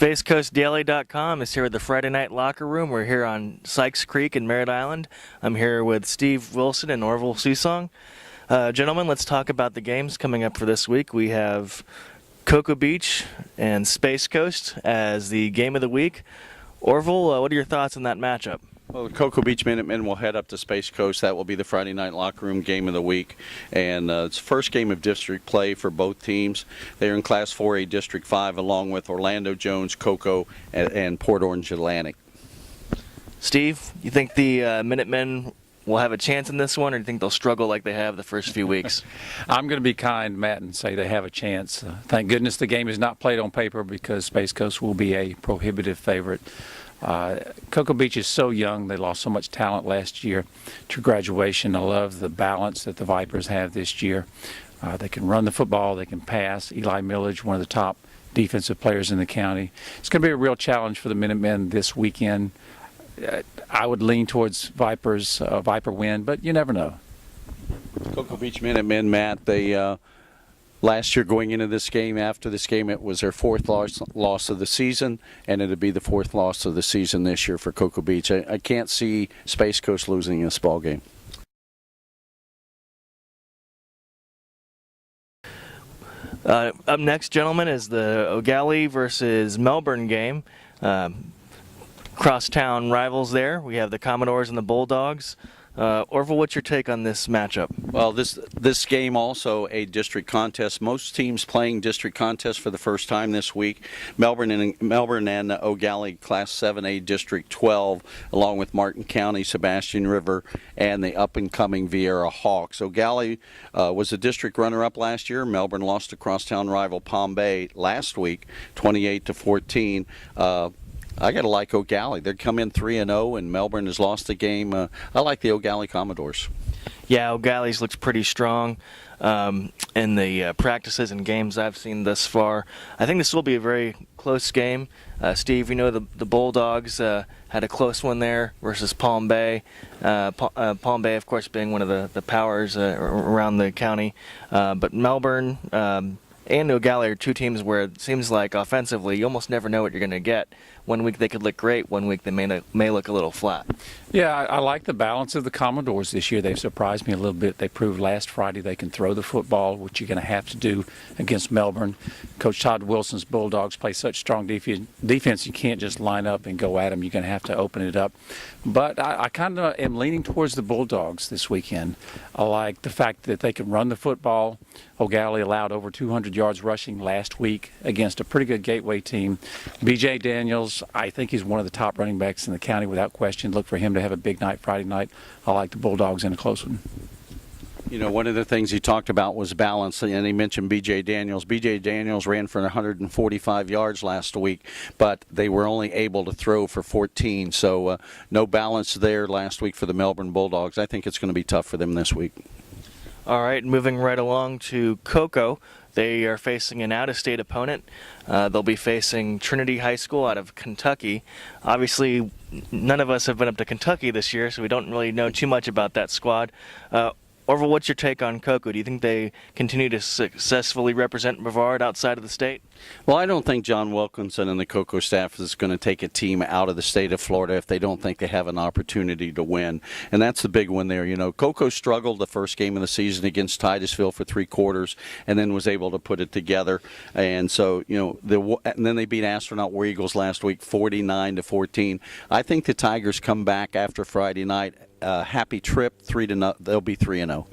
SpaceCoastDaily.com is here with the Friday Night Locker Room. We're here on Sykes Creek in Merritt Island. I'm here with Steve Wilson and Orville Susong. Gentlemen, let's talk about the games coming up for this week. We have Cocoa Beach and Space Coast as the game of the week. Orville, what are your thoughts on that matchup? Well, the Cocoa Beach Minutemen will head up to Space Coast. That will be the Friday Night Locker Room game of the week. And it's the first game of district play for both teams. They're in Class 4A District 5 along with Orlando Jones, Cocoa, and Port Orange Atlantic. Steve, you think the Minutemen will have a chance in this one, or do you think they'll struggle like they have the first few weeks? I'm going to be kind, Matt, and say they have a chance. Thank goodness the game is not played on paper because Space Coast will be a prohibitive favorite. Cocoa Beach is so young. They lost so much talent last year to graduation. I love the balance that the Vipers have this year. They can run the football. They can pass. Eli Millage, one of the top defensive players in the county. It's going to be a real challenge for the Minutemen this weekend. I would lean towards Vipers, Viper win, but you never know. Cocoa Beach Minutemen, Matt, they last year going into this game, after this game, it was their fourth loss of the season, and it would be the fourth loss of the season this year for Cocoa Beach. I can't see Space Coast losing this ball game. Up next, gentlemen, is the O'Galley versus Melbourne game. Crosstown rivals there. We have the Commodores and the Bulldogs. Orville, what's your take on this matchup? Well, this game also a district contest. Most teams playing district contests for the first time this week. Melbourne and O'Galley Class 7A District 12, along with Martin County, Sebastian River, and the up-and-coming Viera Hawks. O'Galley was a district runner-up last year. Melbourne lost to crosstown rival Palm Bay last week, 28-14. I got to like O'Galley. They've come in 3-0, and Melbourne has lost the game. I like the O'Galley Commodores. Yeah, O'Galley's looks pretty strong in the practices and games I've seen thus far. I think this will be a very close game. Steve, you know the Bulldogs had a close one there versus Palm Bay. Palm Bay, of course, being one of the powers around the county. But Melbourne and O'Galley are two teams where it seems like offensively you almost never know what you're going to get. One week they could look great, one week they may look a little flat. Yeah, I like the balance of the Commodores this year. They've surprised me a little bit. They proved last Friday they can throw the football, which you're going to have to do against Melbourne. Coach Todd Wilson's Bulldogs play such strong defense you can't just line up and go at them. You're going to have to open it up. But I kind of am leaning towards the Bulldogs this weekend. I like the fact that they can run the football. O'Galley allowed over 200 yards rushing last week against a pretty good Gateway team. B.J. Daniels, I think he's one of the top running backs in the county without question. Look for him to have a big night Friday night. I like the Bulldogs in a close one. You know, one of the things he talked about was balance, and he mentioned B.J. Daniels. B.J. Daniels ran for 145 yards last week, but they were only able to throw for 14, so no balance there last week for the Melbourne Bulldogs. I think it's going to be tough for them this week. All right, moving right along to Cocoa. They are facing an out-of-state opponent. They'll be facing Trinity High School out of Kentucky. Obviously, none of us have been up to Kentucky this year, so we don't really know too much about that squad. Orville, what's your take on Cocoa? Do you think they continue to successfully represent Brevard outside of the state? Well, I don't think John Wilkinson and the Cocoa staff is going to take a team out of the state of Florida if they don't think they have an opportunity to win. And that's the big one there. You know, Cocoa struggled the first game of the season against Titusville for 3 quarters and then was able to put it together. And so, you know, and then they beat Astronaut War Eagles last week 49-14. I think the Tigers come back after Friday night. Happy trip, 3-0. They'll be 3-0.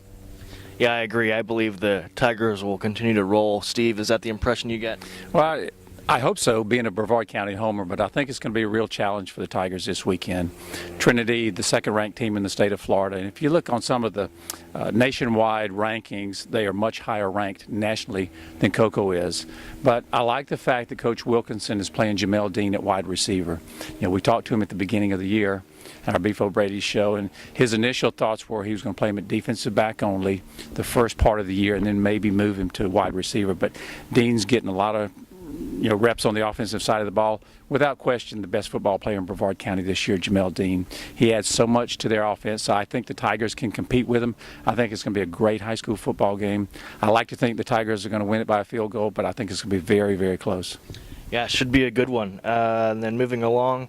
Yeah, I agree. I believe the Tigers will continue to roll. Steve, is that the impression you get? Well, I hope so, being a Brevard County homer, but I think it's going to be a real challenge for the Tigers this weekend. Trinity, the second-ranked team in the state of Florida, and if you look on some of the nationwide rankings, they are much higher ranked nationally than Cocoa is. But I like the fact that Coach Wilkinson is playing Jamel Dean at wide receiver. You know, we talked to him at the beginning of the year on our Beef O'Brady show, and his initial thoughts were he was going to play him at defensive back only the first part of the year and then maybe move him to wide receiver. But Dean's getting a lot of reps on the offensive side of the ball. Without question, the best football player in Brevard County this year, Jamel Dean. He adds so much to their offense, so I think the Tigers can compete with him. I think it's going to be a great high school football game. I like to think the Tigers are going to win it by a field goal, but I think it's going to be very, very close. Yeah, should be a good one. And then moving along,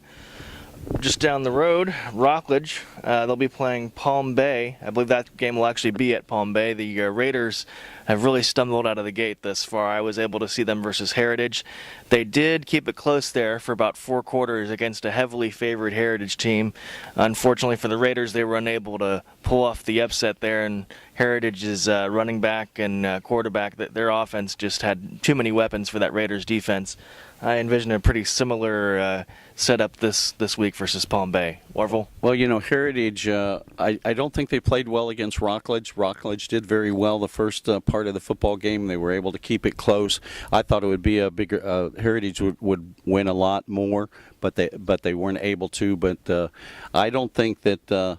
just down the road, Rockledge, they'll be playing Palm Bay. I believe that game will actually be at Palm Bay. The Raiders have really stumbled out of the gate thus far. I was able to see them versus Heritage. They did keep it close there for about 4 quarters against a heavily favored Heritage team. Unfortunately for the Raiders, they were unable to pull off the upset there, and Heritage's running back and quarterback, their offense just had too many weapons for that Raiders defense. I envision a pretty similar setup this week versus Palm Bay. Orville? Well, Heritage, I don't think they played well against Rockledge. Rockledge did very well the first part of the football game. They were able to keep it close. I thought it would be a bigger Heritage would win a lot more, but they weren't able to. But I don't think that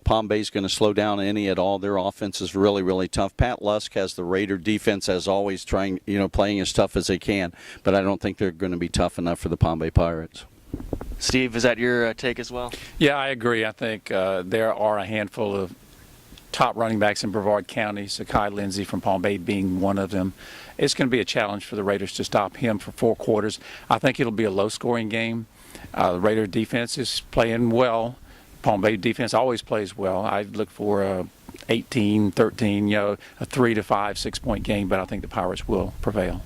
Palm Bay's going to slow down any at all. Their offense is really, really tough. Pat Lusk has the Raider defense, as always, playing as tough as they can. But I don't think they're going to be tough enough for the Palm Bay Pirates. Steve, is that your take as well? Yeah, I agree. I think there are a handful of top running backs in Brevard County, Sakai Lindsay from Palm Bay being one of them. It's going to be a challenge for the Raiders to stop him for 4 quarters. I think it'll be a low-scoring game. The Raider defense is playing well. Palm Bay defense always plays well. I look for a 18-13, a 3 to 5, 6-point game, but I think the Pirates will prevail.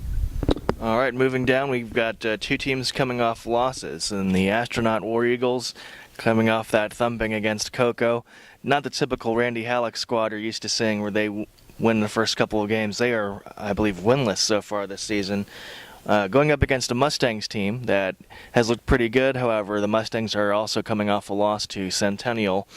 All right, moving down, we've got 2 teams coming off losses, and the Astronaut War Eagles coming off that thumping against Cocoa. Not the typical Randy Halleck squad you're used to seeing where they win the first couple of games. They are, I believe, winless so far this season. Going up against a Mustangs team that has looked pretty good. However, the Mustangs are also coming off a loss to Centennial.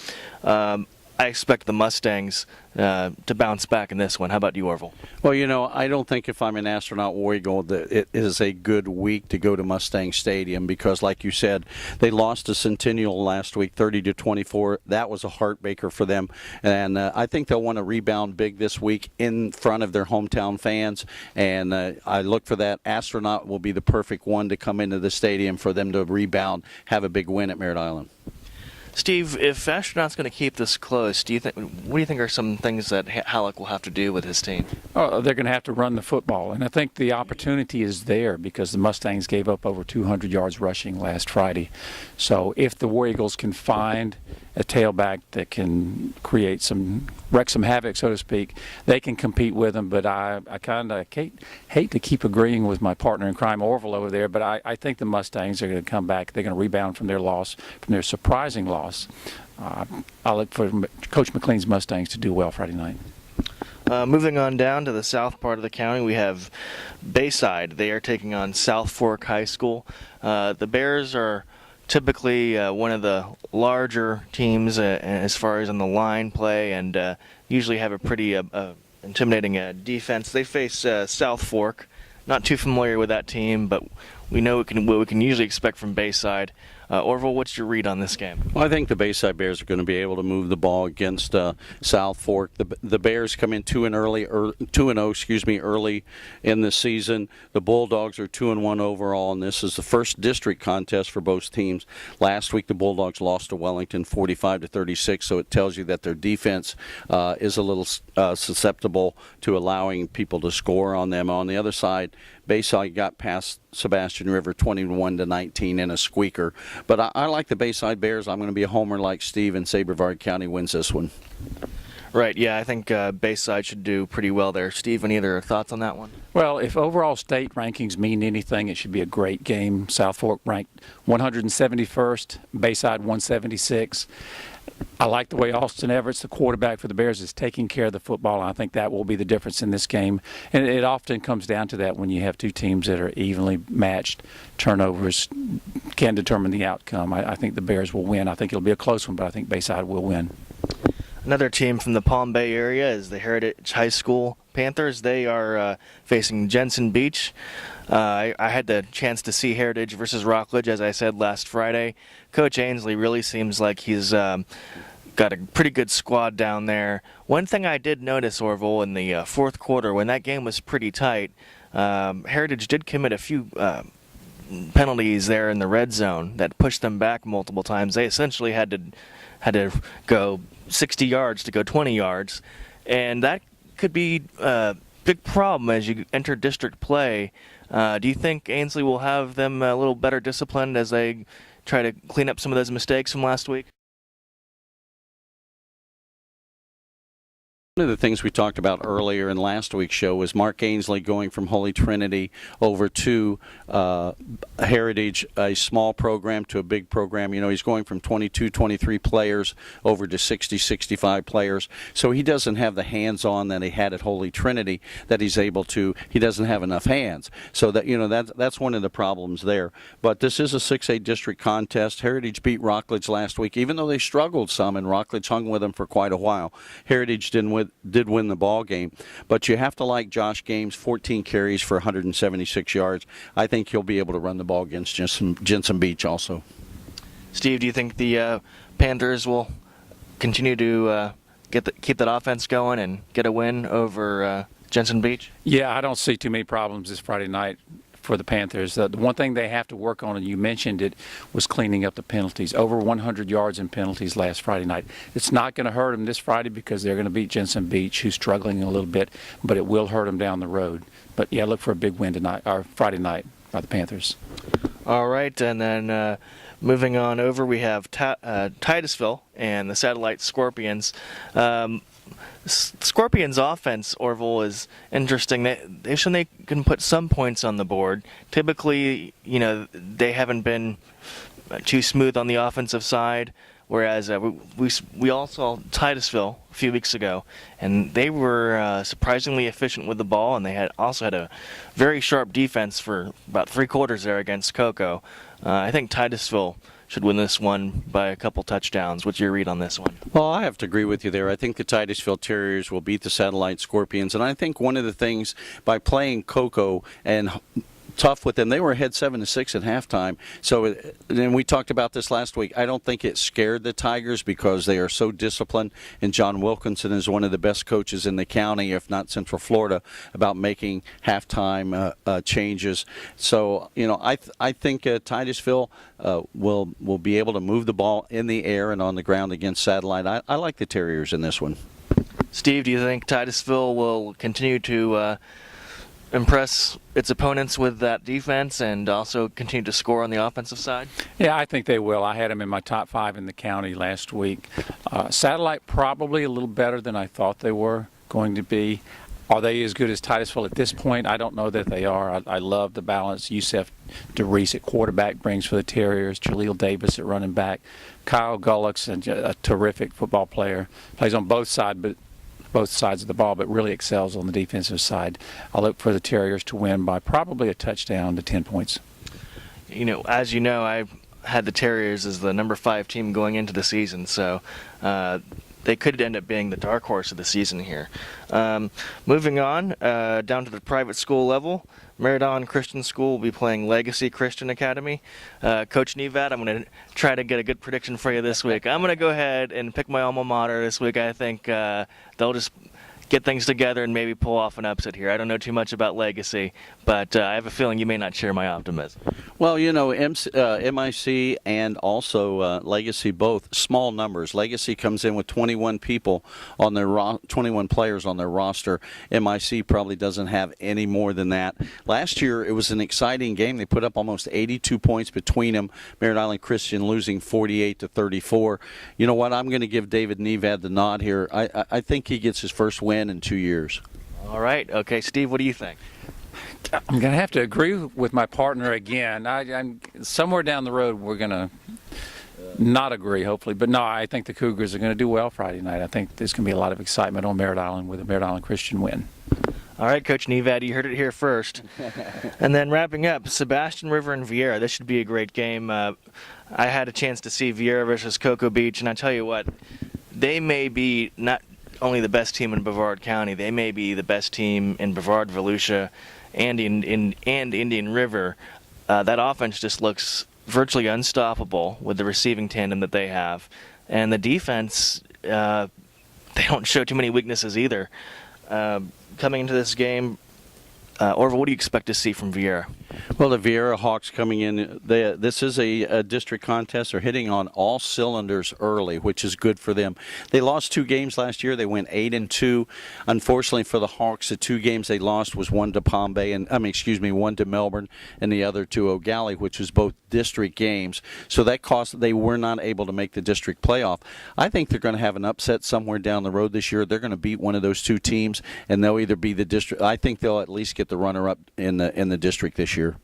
I expect the Mustangs to bounce back in this one. How about you, Orville? Well, I don't think if I'm an Astronaut War Eagle that it is a good week to go to Mustang Stadium because, like you said, they lost to Centennial last week, 30-24. That was a heartbreaker for them, and I think they'll want to rebound big this week in front of their hometown fans. And I look for that. Astronaut will be the perfect one to come into the stadium for them to rebound, have a big win at Merritt Island. Steve, if Astronaut's going to keep this close, what do you think are some things that Halleck will have to do with his team? Oh, they're going to have to run the football, and I think the opportunity is there because the Mustangs gave up over 200 yards rushing last Friday. So if the War Eagles can find a tailback that can wreak some havoc, so to speak, they can compete with them. But I kind of hate to keep agreeing with my partner in crime, Orville, over there, but I think the Mustangs are going to come back. They're going to rebound from their surprising loss. I look for Coach McLean's Mustangs to do well Friday night. Moving on down to the south part of the county, we have Bayside. They are taking on South Fork High School. The Bears are typically one of the larger teams as far as on the line play, and usually have a pretty intimidating defense. They face South Fork. Not too familiar with that team, but we know what we can usually expect from Bayside. Orville, what's your read on this game? Well, I think the Bayside Bears are going to be able to move the ball against South Fork. The Bears come in 2-0 early in the season. The Bulldogs are 2-1 overall, and this is the first district contest for both teams. Last week, the Bulldogs lost to Wellington 45-36, so it tells you that their defense is a little susceptible to allowing people to score on them. On the other side, Bayside got past Sebastian River 21-19 in a squeaker. But I like the Bayside Bears. I'm going to be a homer like Steve, and say Brevard County wins this one. Right, yeah, I think Bayside should do pretty well there. Steve, any other thoughts on that one? Well, if overall state rankings mean anything, it should be a great game. South Fork ranked 171st, Bayside 176. I like the way Austin Everett, the quarterback for the Bears, is taking care of the football. I think that will be the difference in this game. And it often comes down to that when you have 2 teams that are evenly matched. Turnovers can determine the outcome. I think the Bears will win. I think it'll be a close one, but I think Bayside will win. Another team from the Palm Bay area is the Heritage High School Panthers. They are facing Jensen Beach. I had the chance to see Heritage versus Rockledge, as I said last Friday. Coach Ainsley really seems like he's got a pretty good squad down there. One thing I did notice, Orville, in the fourth quarter, when that game was pretty tight, Heritage did commit a few penalties there in the red zone that pushed them back multiple times. They essentially had to go 60 yards to go 20 yards, and that could be a big problem as you enter district play. Do you think Ainsley will have them a little better disciplined as they try to clean up some of those mistakes from last week? One of the things we talked about earlier in last week's show was Mark Ainsley going from Holy Trinity over to Heritage, a small program, to a big program. You know, he's going from 22, 23 players over to 60, 65 players. So he doesn't have the hands-on that he had at Holy Trinity that he's able to. He doesn't have enough hands. So that, you know, that's one of the problems there. But this is a 6A district contest. Heritage beat Rockledge last week, even though they struggled some, and Rockledge hung with them for quite a while. Heritage did win the ball game, but you have to like Josh Games, 14 carries for 176 yards. I think he'll be able to run the ball against Jensen Beach also. Steve, do you think the Panthers will continue to keep that offense going and get a win over Jensen Beach? Yeah, I don't see too many problems this Friday night for the Panthers. The one thing they have to work on, and you mentioned it, was cleaning up the penalties. Over 100 yards in penalties last Friday night. It's not going to hurt them this Friday because they're going to beat Jensen Beach, who's struggling a little bit, but it will hurt them down the road. But yeah, look for a big win tonight, or Friday night, by the Panthers. All right, and then moving on over, we have Titusville and the Satellite Scorpions. Scorpions' offense, Orville, is interesting. They've shown they can put some points on the board. Typically, you know, they haven't been too smooth on the offensive side, whereas we all saw Titusville a few weeks ago, and they were surprisingly efficient with the ball, and they also had a very sharp defense for about 3 quarters there against Cocoa. I think Titusville should win this one by a couple touchdowns. What's your read on this one? Well, I have to agree with you there. I think the Titusville Terriers will beat the Satellite Scorpions, and I think one of the things by playing Cocoa and tough with them. They were ahead 7-6 at halftime. So, and we talked about this last week. I don't think it scared the Tigers because they are so disciplined, and John Wilkinson is one of the best coaches in the county, if not Central Florida, about making halftime changes. So, you know, I think Titusville will be able to move the ball in the air and on the ground against Satellite. I like the Terriers in this one. Steve, do you think Titusville will continue to impress its opponents with that defense and also continue to score on the offensive side? Yeah, I think they will. I had them in my top 5 in the county last week. Satellite probably a little better than I thought they were going to be. Are they as good as Titusville at this point? I don't know that they are. I love the balance Yusef DeReese at quarterback brings for the Terriers, Jaleel Davis at running back, Kyle Gullix, a terrific football player, plays on both sides of the ball, but really excels on the defensive side. I'll look for the Terriers to win by probably a touchdown to 10 points. You know, as you know, I had the Terriers as the number 5 team going into the season, so they could end up being the dark horse of the season here. Moving on, down to the private school level, Merritt Island Christian School will be playing Legacy Christian Academy. Coach Nevad, I'm going to try to get a good prediction for you this week. I'm going to go ahead and pick my alma mater this week. I think they'll just get things together and maybe pull off an upset here. I don't know too much about Legacy, but I have a feeling you may not share my optimism. Well, you know, MIC and also Legacy, both small numbers. Legacy comes in with 21 people on their 21 players on their roster. MIC probably doesn't have any more than that. Last year, it was an exciting game. They put up almost 82 points between them. Merritt Island Christian losing 48-34. You know what? I'm going to give David Nevad the nod here. I think he gets his first win in 2 years. All right. Okay, Steve, what do you think? I'm going to have to agree with my partner again. I'm somewhere down the road we're going to not agree, hopefully. But no, I think the Cougars are going to do well Friday night. I think there's going to be a lot of excitement on Merritt Island with a Merritt Island Christian win. All right, Coach Nevad, you heard it here first. And then wrapping up, Sebastian River and Vieira. This should be a great game. I had a chance to see Vieira versus Cocoa Beach, and I tell you what, they may be not only the best team in Brevard County, they may be the best team in Brevard, Volusia, and Indian River. That offense just looks virtually unstoppable with the receiving tandem that they have. And the defense, they don't show too many weaknesses either. Coming into this game, Orville, what do you expect to see from Vieira? Well, the Vieira Hawks coming in, this is a district contest. They're hitting on all cylinders early, which is good for them. They lost 2 games last year. They went 8-2. Unfortunately for the Hawks, the 2 games they lost was one to Palm Bay, one to Melbourne, and the other to O'Galley, which was both district games. So that cost they were not able to make the district playoff. I think they're going to have an upset somewhere down the road this year. They're going to beat one of those 2 teams, and they'll either be the district. I think they'll at least get the runner-up in the district this year.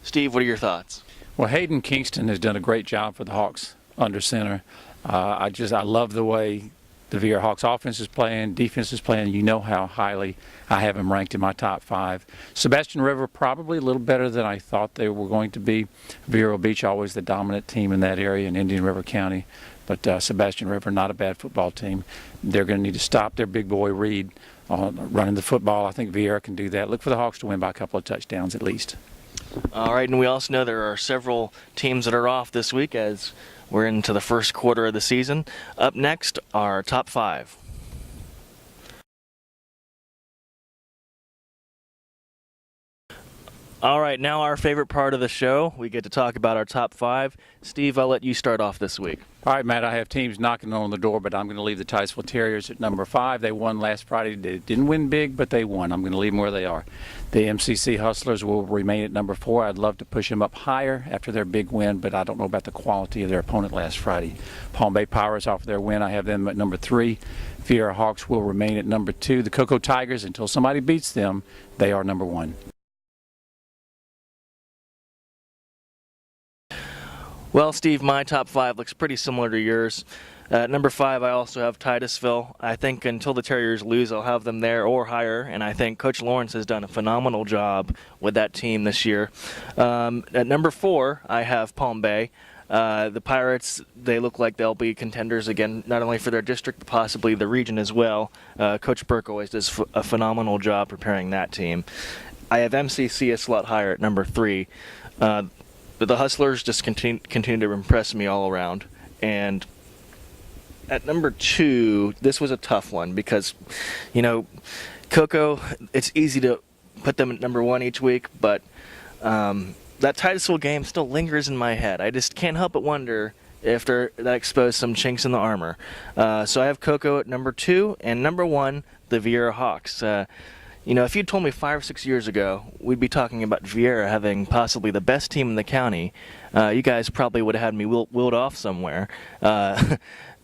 Steve, what are your thoughts? Well, Hayden Kingston has done a great job for the Hawks under center. I love the way the Vieira Hawks offense is playing, defense is playing. You know how highly I have him ranked in my top 5. Sebastian River probably a little better than I thought they were going to be. Vero Beach always the dominant team in that area in Indian River County. But Sebastian River, not a bad football team. They're going to need to stop their big boy Reed running the football. I think Vieira can do that. Look for the Hawks to win by a couple of touchdowns at least. All right, and we also know there are several teams that are off this week as we're into the first quarter of the season. Up next, our top 5. All right, now our favorite part of the show. We get to talk about our top 5. Steve, I'll let you start off this week. All right, Matt, I have teams knocking on the door, but I'm going to leave the Titusville Terriers at number 5. They won last Friday. They didn't win big, but they won. I'm going to leave them where they are. The MCC Hustlers will remain at number 4. I'd love to push them up higher after their big win, but I don't know about the quality of their opponent last Friday. Palm Bay Pirates off their win. I have them at number 3. Vieira Hawks will remain at number 2. The Cocoa Tigers, until somebody beats them, they are number 1. Well, Steve, my top 5 looks pretty similar to yours. At number 5, I also have Titusville. I think until the Terriers lose, I'll have them there or higher, and I think Coach Lawrence has done a phenomenal job with that team this year. At number 4, I have Palm Bay. The Pirates, they look like they'll be contenders again, not only for their district, but possibly the region as well. Coach Burke always does a phenomenal job preparing that team. I have MCC a slot higher at number 3. But the Hustlers just continue to impress me all around. And at number 2, this was a tough one because, Cocoa, it's easy to put them at number 1 each week, but that Titusville game still lingers in my head. I just can't help but wonder if that exposed some chinks in the armor. So I have Cocoa at number 2, and number 1, the Vieira Hawks. If you'd told me 5 or 6 years ago we'd be talking about Vieira having possibly the best team in the county, you guys probably would have had me wheeled off somewhere.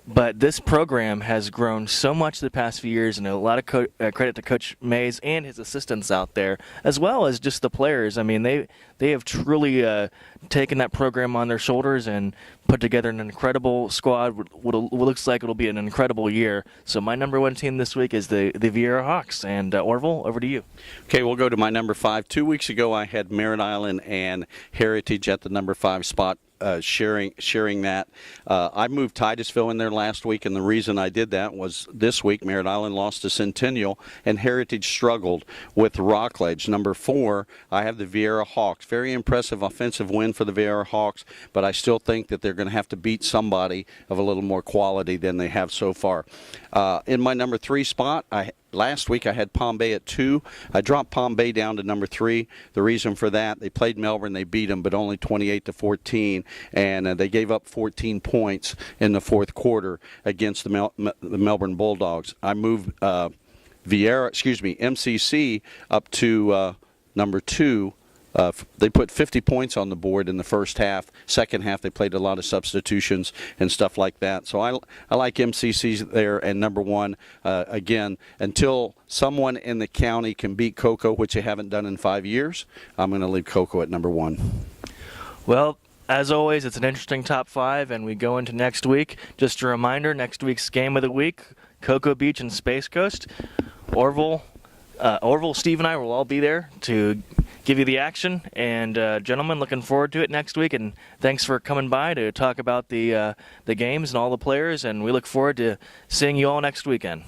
But this program has grown so much the past few years, and a lot of credit to Coach Mays and his assistants out there, as well as just the players. I mean, they have truly taken that program on their shoulders and put together an incredible squad. What looks like it'll be an incredible year. So my number 1 team this week is the Vieira Hawks. And Orville, over to you. Okay, we'll go to my number 5. 2 weeks ago, I had Merritt Island and Heritage at the number 5 spot. Sharing that. I moved Titusville in there last week, and the reason I did that was this week Merritt Island lost to Centennial, and Heritage struggled with Rockledge. Number 4, I have the Vieira Hawks. Very impressive offensive win for the Vieira Hawks, but I still think that they're going to have to beat somebody of a little more quality than they have so far. In my number 3 spot, last week I had Palm Bay at 2. I dropped Palm Bay down to number 3. The reason for that, they played Melbourne, they beat them, but only 28-14, and they gave up 14 points in the fourth quarter against the Melbourne Bulldogs. I moved MCC up to number 2. They put 50 points on the board in the first half. Second half, they played a lot of substitutions and stuff like that. So I like MCC there. And number 1, again, until someone in the county can beat Cocoa, which they haven't done in 5 years, I'm going to leave Cocoa at number 1. Well, as always, it's an interesting top 5, and we go into next week. Just a reminder, next week's game of the week, Cocoa Beach and Space Coast. Orville, Steve, and I will all be there to give you the action. And gentlemen, looking forward to it next week. And thanks for coming by to talk about the games and all the players. And we look forward to seeing you all next weekend.